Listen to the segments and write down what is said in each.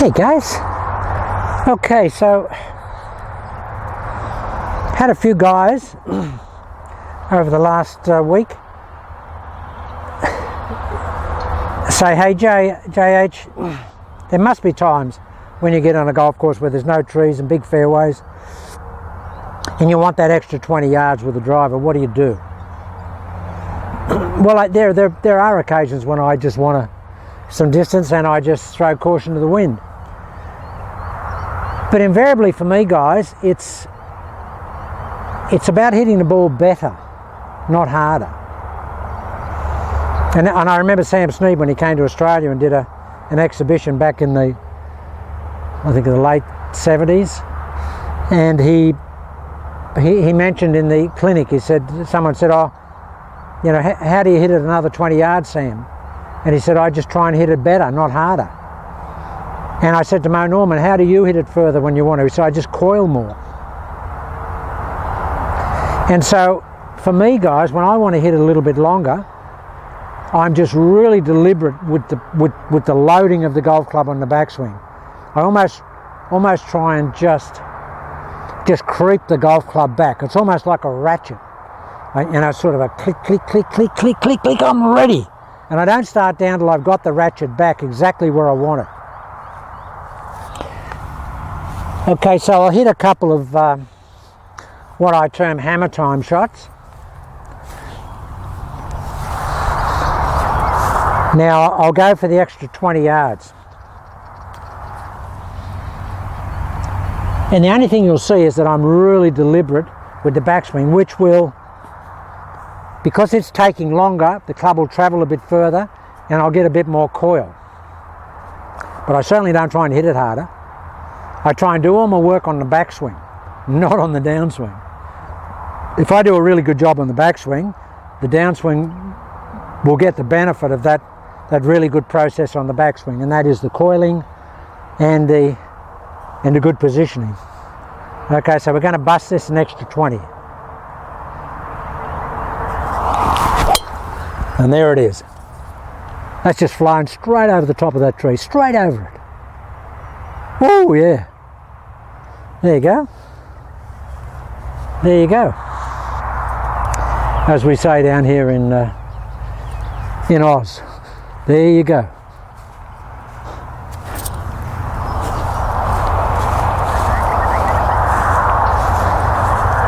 Hey guys. Okay, so had a few guys over the last week say, hey JH, there must be times when you get on a golf course where there's no trees and big fairways and you want that extra 20 yards with the driver. What do you do? Well, there are occasions when I just want some distance and I just throw caution to the wind. But invariably for me, guys, it's about hitting the ball better, not harder. And I remember Sam Snead when he came to Australia and did an exhibition back in the late 70s, and he mentioned in the clinic, someone said, oh, you know, how do you hit it another 20 yards, Sam? And he said, I just try and hit it better, not harder. And I said to Mo Norman, how do you hit it further when you want to? He said, I just coil more. And so for me, guys, when I want to hit it a little bit longer, I'm just really deliberate with the loading of the golf club on the backswing. I almost try and just creep the golf club back. It's almost like a ratchet. Sort of a click, click, click, click, click, click, click, I'm ready. And I don't start down till I've got the ratchet back exactly where I want it. Okay, so I'll hit a couple of what I term hammer time shots. Now I'll go for the extra 20 yards. And the only thing you'll see is that I'm really deliberate with the backswing, which will, because it's taking longer, the club will travel a bit further and I'll get a bit more coil. But I certainly don't try and hit it harder. I try and do all my work on the backswing, not on the downswing. If I do a really good job on the backswing, the downswing will get the benefit of that really good process on the backswing, and that is the coiling and the good positioning. Okay, so we're going to bust this an extra 20. And there it is. That's just flying straight over the top of that tree, straight over it. Oh yeah. There you go. There you go. As we say down here in Oz. There you go.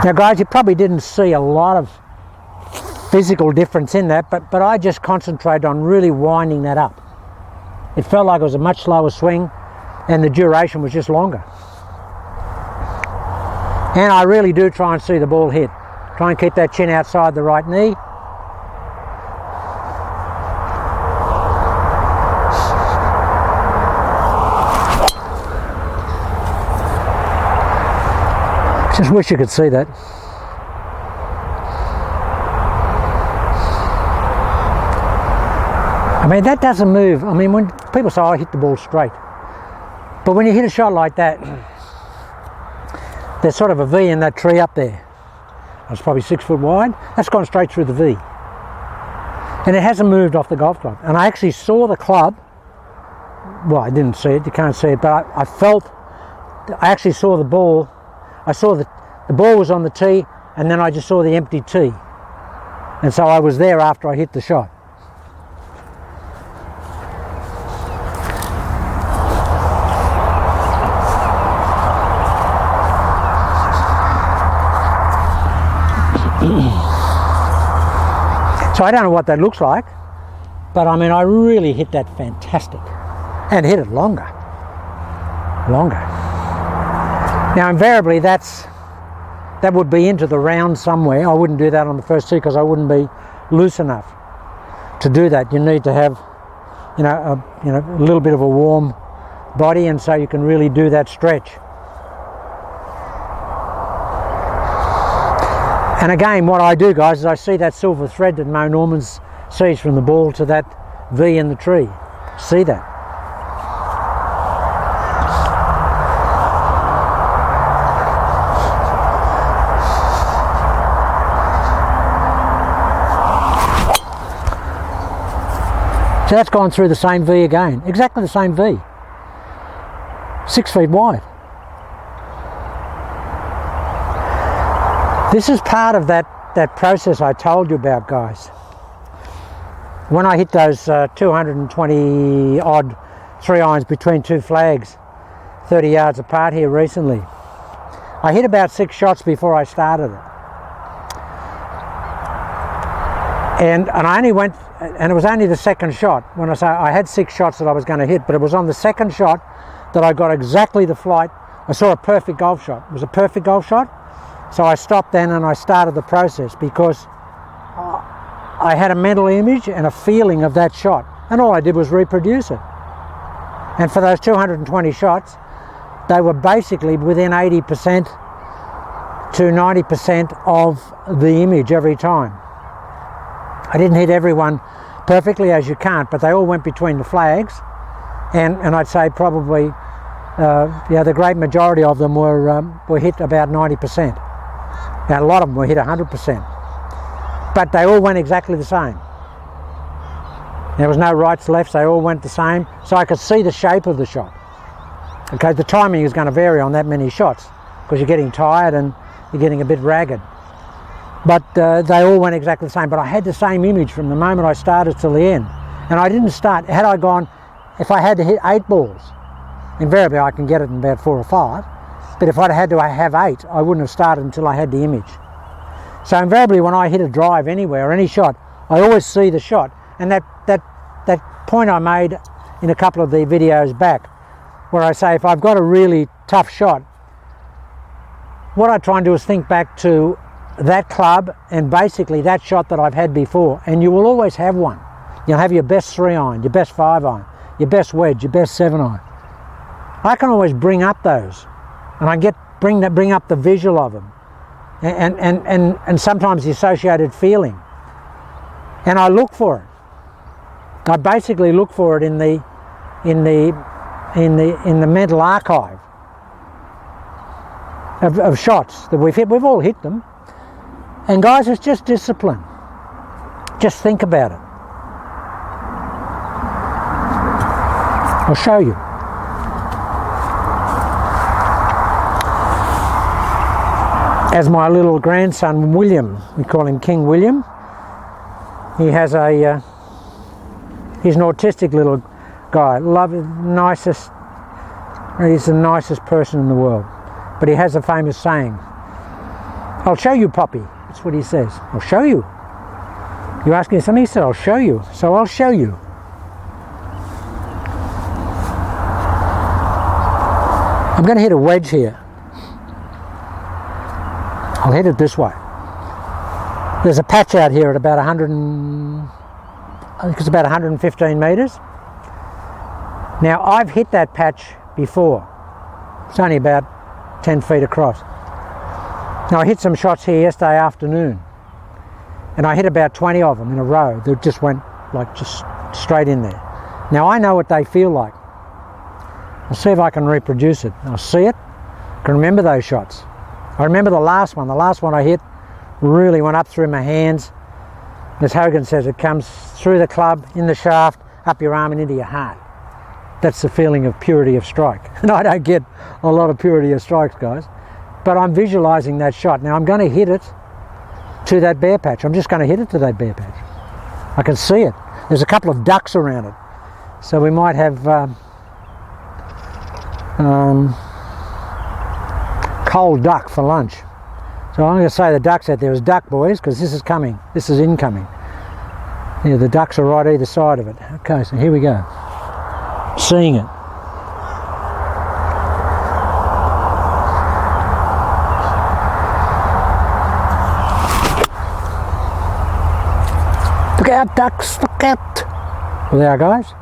Now guys, you probably didn't see a lot of physical difference in that, but I just concentrated on really winding that up. It felt like it was a much slower swing and the duration was just longer. And I really do try and see the ball hit. Try and keep that chin outside the right knee. Just wish you could see that. I mean, that doesn't move. I mean, when people say, oh, I hit the ball straight. But when you hit a shot like that, there's sort of a V in that tree up there. It's probably 6 foot wide. That's gone straight through the V. And it hasn't moved off the golf club. And I actually saw the club. Well, I didn't see it. You can't see it. But I actually saw the ball. I saw the ball was on the tee, and then I just saw the empty tee. And so I was there after I hit the shot. So I don't know what that looks like, but I mean, I really hit that fantastic and hit it longer. Now invariably that would be into the round somewhere. I wouldn't do that on the first tee because I wouldn't be loose enough to do that. You need to have, a little bit of a warm body, and so you can really do that stretch. And again, what I do, guys, is I see that silver thread that Mo Norman sees from the ball to that V in the tree. See that? So that's gone through the same V again, exactly the same V. 6 feet wide. This is part of that process I told you about, guys. When I hit those 220 odd 3-irons between 2 flags, 30 yards apart here recently, I hit about 6 shots before I started it. And I only went, and it was only the second shot. When I say I had 6 shots that I was going to hit, but it was on the second shot that I got exactly the flight. I saw a perfect golf shot. It was a perfect golf shot. So I stopped then and I started the process because I had a mental image and a feeling of that shot, and all I did was reproduce it. And for those 220 shots, they were basically within 80% to 90% of the image every time. I didn't hit everyone perfectly, as you can't, but they all went between the flags, and I'd say probably the great majority of them were hit about 90%. Now, a lot of them were hit 100%. But they all went exactly the same. There was no rights, lefts, they all went the same, so I could see the shape of the shot. Okay, the timing is going to vary on that many shots because you're getting tired and you're getting a bit ragged. But they all went exactly the same, but I had the same image from the moment I started till the end. And I didn't start, had I gone, if I had to hit 8 balls, invariably I can get it in about 4 or 5, but if I'd had to have 8, I wouldn't have started until I had the image. So invariably when I hit a drive anywhere or any shot, I always see the shot. And that point I made in a couple of the videos back, where I say if I've got a really tough shot, what I try and do is think back to that club and basically that shot that I've had before, and you will always have one. You'll have your best 3-iron, your best 5-iron, your best wedge, your best 7-iron. I can always bring up those, and I bring up the visual of them, and sometimes the associated feeling, and I look for it. I basically look for it in the mental archive of shots that we've hit. We've all hit them, and guys, it's just discipline. Just think about it. I'll show you. As my little grandson William, we call him King William, he has he's an autistic little guy, he's the nicest person in the world, but he has a famous saying, "I'll show you, Poppy." That's what he says. I'll show you. You ask me something, he said, "I'll show you." So I'll show you. I'm going to hit a wedge here. I'll hit it this way. There's a patch out here at about 115 metres. Now I've hit that patch before. It's only about 10 feet across. Now I hit some shots here yesterday afternoon, and I hit about 20 of them in a row that just went like just straight in there. Now I know what they feel like. I'll see if I can reproduce it. I'll see it. I can remember those shots. I remember the last one. The last one I hit really went up through my hands. As Hogan says, it comes through the club, in the shaft, up your arm and into your heart. That's the feeling of purity of strike. And I don't get a lot of purity of strikes, guys. But I'm visualising that shot. Now I'm going to hit it to that bare patch. I'm just going to hit it to that bare patch. I can see it. There's a couple of ducks around it. So we might have cold duck for lunch. So I'm going to say the ducks out there is duck, boys, because this is coming. This is incoming. Yeah, the ducks are right either side of it. Okay, so here we go. Seeing it. Look out, ducks, look out. Well, there, guys.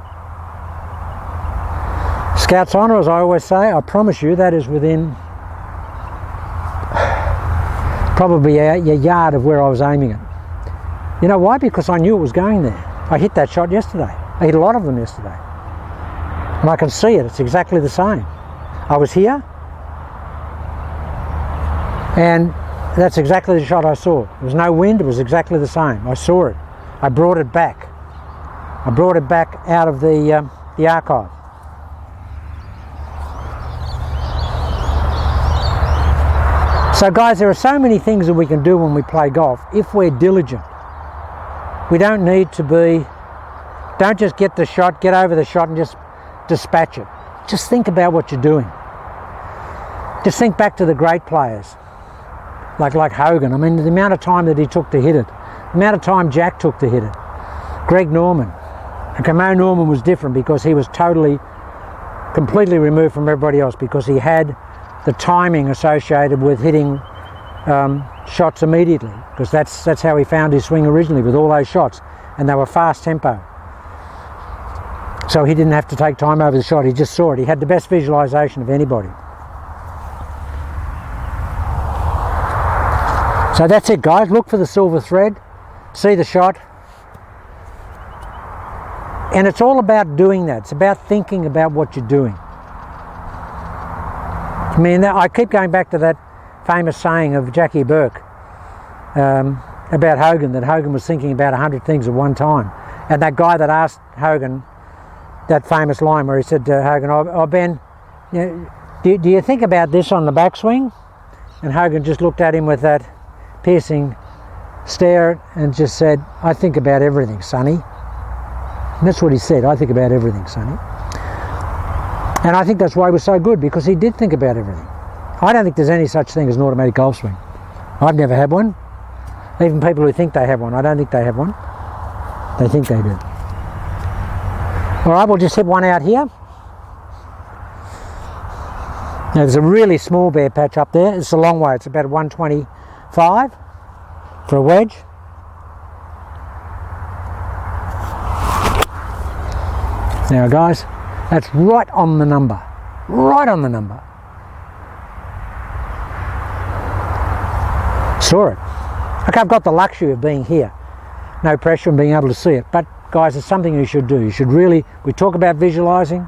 Scout's honour, as I always say, I promise you that is within probably a yard of where I was aiming it. You know why? Because I knew it was going there. I hit that shot yesterday. I hit a lot of them yesterday. And I can see it. It's exactly the same. I was here, and that's exactly the shot I saw. There was no wind. It was exactly the same. I saw it. I brought it back. I brought it back out of the archive. So guys, there are so many things that we can do when we play golf if we're diligent. We don't need to be, don't just get the shot, get over the shot and just dispatch it. Just think about what you're doing. Just think back to the great players, like Hogan. I mean, the amount of time that he took to hit it, the amount of time Jack took to hit it. Greg Norman. Okay, Mo Norman was different because he was completely removed from everybody else because he had the timing associated with hitting shots immediately, because that's how he found his swing originally, with all those shots, and they were fast tempo. So he didn't have to take time over the shot, he just saw it. He had the best visualization of anybody. So that's it guys, look for the silver thread, see the shot, and it's all about doing that. It's about thinking about what you're doing. I mean, I keep going back to that famous saying of Jackie Burke about Hogan, that Hogan was thinking about 100 things at one time. And that guy that asked Hogan that famous line where he said to Hogan, "Oh Ben, do you think about this on the backswing?" And Hogan just looked at him with that piercing stare and just said, "I think about everything, Sonny." And that's what he said, "I think about everything, Sonny." And I think that's why he was so good, because he did think about everything. I don't think there's any such thing as an automatic golf swing. I've never had one. Even people who think they have one, I don't think they have one. They think they do. All right, we'll just hit one out here. Now there's a really small bare patch up there. It's a long way. It's about 125 for a wedge. Now guys, that's right on the number. Right on the number. Saw it. Okay, I've got the luxury of being here. No pressure and being able to see it. But guys, it's something you should do. You should really, we talk about visualizing,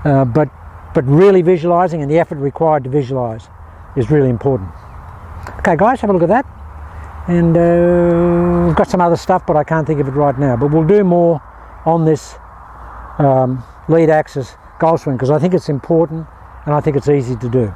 but really visualizing, and the effort required to visualize is really important. Okay guys, have a look at that. And we've got some other stuff, but I can't think of it right now. But we'll do more on this lead axis golf swing, because I think it's important and I think it's easy to do.